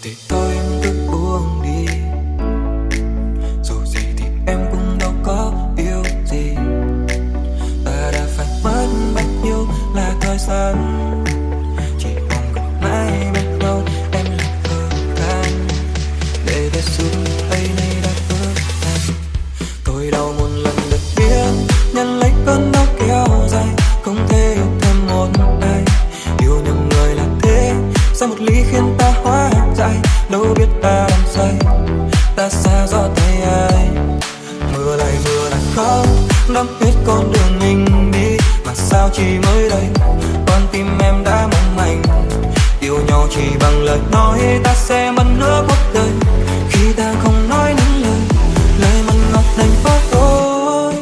Thì thôi em cứ buông đi, dù gì thì em cũng đâu có yêu gì. Ta đã phải mất bao nhiêu là thời gian, chỉ mong gần mãi bên nhau em là thời gian. Để về xuống tay này đã vỡ tan. Tôi đau một lần được biết nhận lấy cơn đau kéo dài, không thể yêu thêm một ai. Yêu nhầm người là thế, sao một ly khiến ta hóa dại. Đâu biết ta đang say, ta xa gió tay ai. Mưa lại khóc, đắm hết con đường mình đi. Mà sao chỉ mới đây, con tim em đã mong manh. Yêu nhau chỉ bằng lời nói, ta sẽ mất nửa cuộc đời. Khi ta không nói những lời, lời mặn ngọt đành vỡ thôi.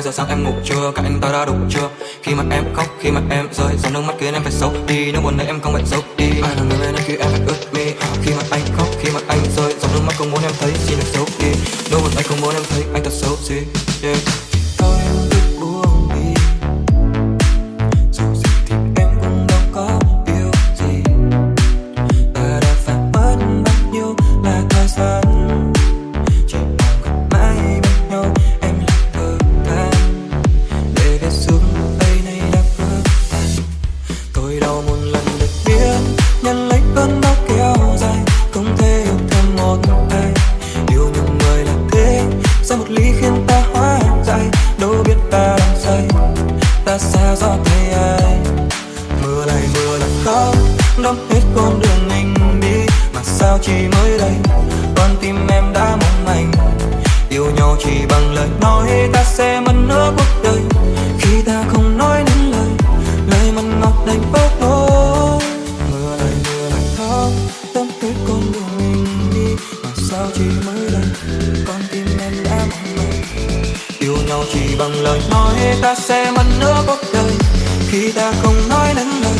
Giờ sáng em ngủ chưa, cả anh ta đã đủ chưa? Khi mà em khóc, khi mà em rơi, giọt nước mắt khiến em phải xấu đi. Nếu buồn này em không phải giấu đi. Ai là người bên anh khi em phải ướt mi? Khi mà anh khóc, khi mà anh rơi, giọt nước mắt không muốn em thấy, xin được giấu đi. Nếu buồn anh không muốn em thấy, anh thật xấu gì, yeah. Thôi em cứ buông đi, dù gì thì em cũng đâu có yêu gì. Ta đã phải mất bao nhiêu là thời gian, chỉ mong gần mãi bên nhau em là thời gian. Để về xuống tay này đã vỡ tan. Tôi đau một lần được biết nhận lấy cơn đau kéo dài, không thể yêu thêm một ai. Yêu nhầm người là thế, sao một ly khiến ta hóa dại. Đâu biết ta đang say, ta xa gió tay ai. Mưa lại khóc, đắm hết con đường mình đi. Mà sao chỉ mới đây, con tim em đã mong manh. Yêu nhau chỉ bằng lời nói, ta sẽ mất nửa cuộc đời. Khi ta không nói nên lời, lời mặn ngọt đành vỡ thôi. Mưa lại khóc, đắm hết con đường mình đi. Mà sao chỉ mới đây, con tim em đã mong manh. Yêu nhau chỉ bằng lời nói, ta sẽ mất nửa cuộc đời. Khi ta không nói nên lời,